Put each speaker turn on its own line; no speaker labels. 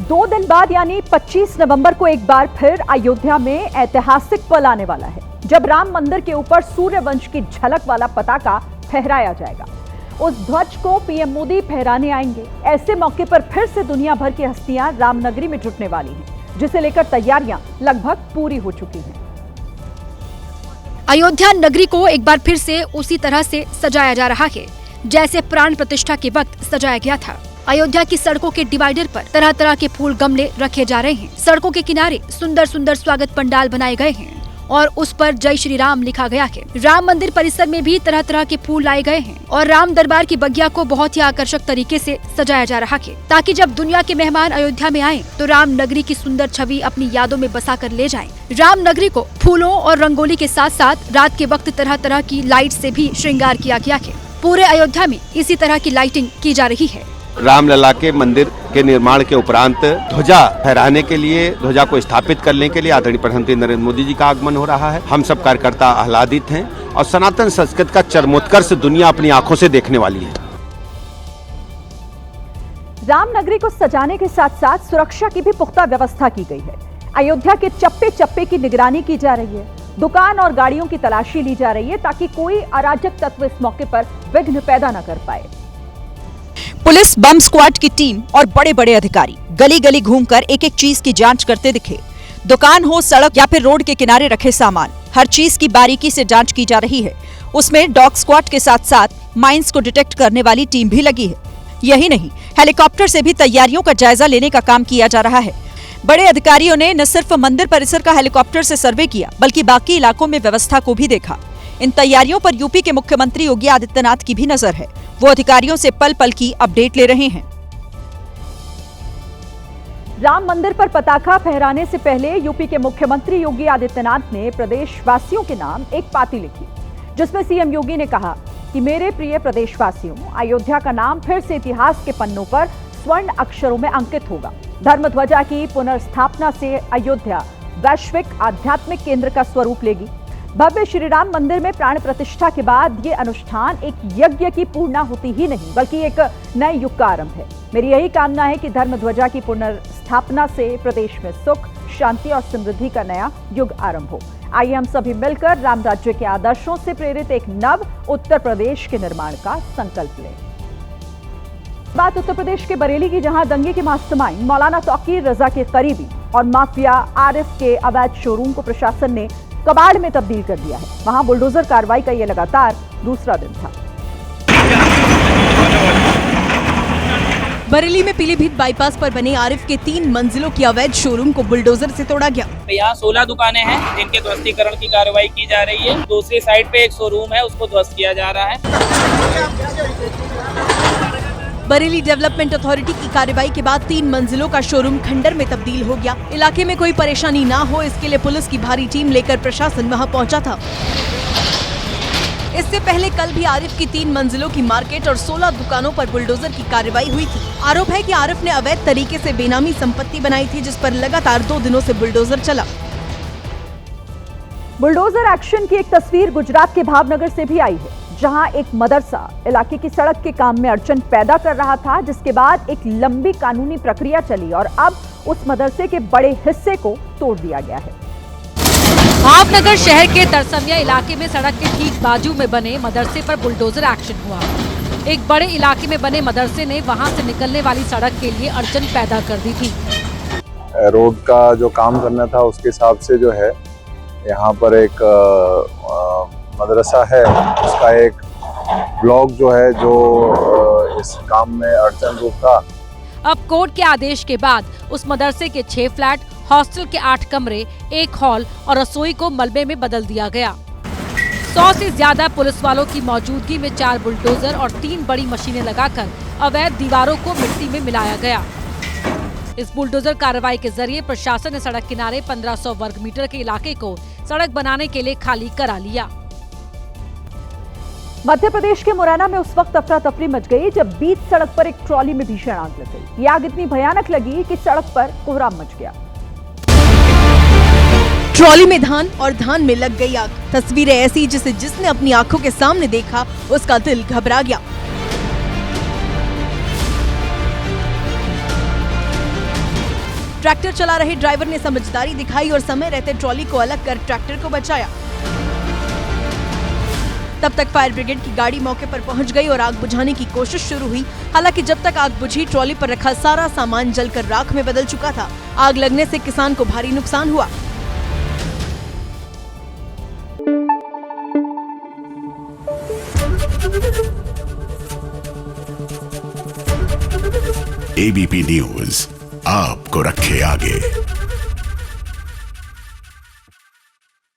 2 दिन बाद यानी 25 नवंबर को एक बार फिर अयोध्या में ऐतिहासिक पल आने वाला है, जब राम मंदिर के ऊपर सूर्यवंश की झलक वाला पताका फहराया जाएगा। उस ध्वज को पीएम मोदी फहराने आएंगे। ऐसे मौके पर फिर से दुनिया भर की हस्तियां रामनगरी में जुटने वाली हैं, जिसे लेकर तैयारियां लगभग पूरी हो चुकी हैं।
अयोध्या नगरी को एक बार फिर से उसी तरह से सजाया जा रहा है जैसे प्राण प्रतिष्ठा के वक्त सजाया गया था। अयोध्या की सड़कों के डिवाइडर पर तरह तरह के फूल गमले रखे जा रहे हैं। सड़कों के किनारे सुंदर सुंदर स्वागत पंडाल बनाए गए हैं और उस पर जय श्री राम लिखा गया है। राम मंदिर परिसर में भी तरह तरह के फूल लाए गए हैं और राम दरबार की बगिया को बहुत ही आकर्षक तरीके से सजाया जा रहा है, ताकि जब दुनिया के मेहमान अयोध्या में आएं तो राम नगरी की सुंदर छवि अपनी यादों में बसा कर ले जाएं। राम नगरी को फूलों और रंगोली के साथ साथ रात के वक्त तरह तरह की लाइट से भी श्रृंगार किया गया है। पूरे अयोध्या में इसी तरह की लाइटिंग की जा रही है।
रामलला के मंदिर के निर्माण के उपरांत ध्वजा फहराने के लिए, ध्वजा को स्थापित करने के लिए आदरणीय प्रधानमंत्री नरेंद्र मोदी जी का आगमन हो रहा है। हम सब कार्यकर्ता आह्लादित हैं और सनातन संस्कृति का चरमोत्कर्ष दुनिया अपनी आंखों से देखने वाली है।
रामनगरी को सजाने के साथ साथ सुरक्षा की भी पुख्ता व्यवस्था की गई है। अयोध्या के चप्पे चप्पे की निगरानी की जा रही है। दुकान और गाड़ियों की तलाशी ली जा रही है, ताकि कोई अराजक तत्व इस मौके पर विघ्न पैदा न कर पाए।
पुलिस, बम स्क्वाड की टीम और बड़े बड़े अधिकारी गली गली घूमकर एक एक चीज की जांच करते दिखे। दुकान हो, सड़क या फिर रोड के किनारे रखे सामान, हर चीज की बारीकी से जांच की जा रही है। उसमें डॉग स्क्वाड के साथ साथ माइंस को डिटेक्ट करने वाली टीम भी लगी है। यही नहीं, हेलीकॉप्टर से भी तैयारियों का जायजा लेने का काम किया जा रहा है। बड़े अधिकारियों ने न सिर्फ मंदिर परिसर का हेलीकॉप्टर से सर्वे किया, बल्कि बाकी इलाकों में व्यवस्था को भी देखा। इन तैयारियों पर यूपी के मुख्यमंत्री योगी आदित्यनाथ की भी नजर है। वो अधिकारियों से पल पल की अपडेट ले रहे हैं।
राम मंदिर पर पताका फहराने से पहले यूपी के मुख्यमंत्री योगी आदित्यनाथ ने प्रदेशवासियों के नाम एक पाती लिखी, जिसमें सीएम योगी ने कहा कि मेरे प्रिय प्रदेशवासियों, अयोध्या का नाम फिर से इतिहास के पन्नों पर स्वर्ण अक्षरों में अंकित होगा। धर्म ध्वजा की पुनर्स्थापना से अयोध्या वैश्विक आध्यात्मिक केंद्र का स्वरूप लेगी। भव्य श्री राम मंदिर में प्राण प्रतिष्ठा के बाद ये अनुष्ठान एक यज्ञ की पूर्णाहुति ही नहीं, बल्कि एक नए युग का आरंभ है। मेरी यही कामना है कि धर्म ध्वजा की पुनर्स्थापना से प्रदेश में सुख, शांति और समृद्धि का नया युग आरंभ हो। आइए हम सभी मिलकर राम राज्य के आदर्शों से प्रेरित एक नव उत्तर प्रदेश के निर्माण का संकल्प लें। बात उत्तर प्रदेश के बरेली की, जहां दंगे के मास्टरमाइंड मौलाना तौकीर रजा के करीबी और माफिया आरिफ के अवैध शोरूम को प्रशासन ने कबाड़ में तब्दील कर दिया है। वहां बुलडोजर कार्रवाई का यह लगातार दूसरा दिन था।
बरेली में पीलीभीत बाईपास पर बने आरिफ के 3 मंजिलों की अवैध शोरूम को बुलडोजर से तोड़ा गया।
यहाँ 16 दुकानें हैं जिनके ध्वस्तीकरण की कार्रवाई की जा रही है। दूसरी साइड पे एक शोरूम है, उसको ध्वस्त किया जा रहा है।
बरेली डेवलपमेंट अथॉरिटी की कार्रवाई के बाद 3 मंजिलों का शोरूम खंडर में तब्दील हो गया। इलाके में कोई परेशानी ना हो, इसके लिए पुलिस की भारी टीम लेकर प्रशासन वहां पहुंचा था। इससे पहले कल भी आरिफ की 3 मंजिलों की मार्केट और 16 दुकानों पर बुलडोजर की कार्रवाई हुई थी। आरोप है कि आरिफ ने अवैध तरीके से बेनामी संपत्ति बनाई थी, जिस पर लगातार 2 दिनों से बुलडोजर चला।
बुलडोजर एक्शन की एक तस्वीर गुजरात के भावनगर से भी आई है, जहां एक मदरसा इलाके की सड़क के काम में अड़चन पैदा कर रहा था, जिसके बाद एक लंबी कानूनी प्रक्रिया चली और अब उस मदरसे के बड़े हिस्से को तोड़ दिया गया है।
भावनगर शहर के तरसमिया इलाके में सड़क के ठीक बाजू में बने मदरसे पर बुलडोजर एक्शन हुआ। एक बड़े इलाके में बने मदरसे ने वहां से निकलने वाली सड़क के लिए अड़चन पैदा कर दी थी।
रोड का जो काम करना था उसके हिसाब से जो है यहाँ पर एक मदरसा है, उसका एक ब्लॉक जो है जो इस काम में अड़चन रूप था।
अब कोर्ट के आदेश के बाद उस मदरसे के 6 फ्लैट, हॉस्टल के 8 कमरे, 1 हॉल और रसोई को मलबे में बदल दिया गया। 100 से ज्यादा पुलिस वालों की मौजूदगी में 4 बुलडोजर और 3 बड़ी मशीनें लगाकर अवैध दीवारों को मिट्टी में मिलाया गया। इस बुलडोजर कार्रवाई के जरिए प्रशासन ने सड़क किनारे 1500 वर्ग मीटर के इलाके को सड़क बनाने के लिए खाली करा लिया।
मध्य प्रदेश के मुरैना में उस वक्त अफरा तफरी मच गई जब बीच सड़क पर एक ट्रॉली में भीषण आग लग गई। ये आग इतनी भयानक लगी कि सड़क पर कोहराम मच गया।
ट्रॉली में धान और धान में लग गई आग। तस्वीरें ऐसी जिसे जिसने अपनी आंखों के सामने देखा उसका दिल घबरा गया। ट्रैक्टर चला रहे ड्राइवर ने समझदारी दिखाई और समय रहते ट्रॉली को अलग कर ट्रैक्टर को बचाया। तब तक फायर ब्रिगेड की गाड़ी मौके पर पहुंच गई और आग बुझाने की कोशिश शुरू हुई। हालांकि जब तक आग बुझी, ट्रॉली पर रखा सारा सामान जलकर राख में बदल चुका था। आग लगने से किसान को भारी नुकसान हुआ।
एबीपी न्यूज आपको रखे आगे।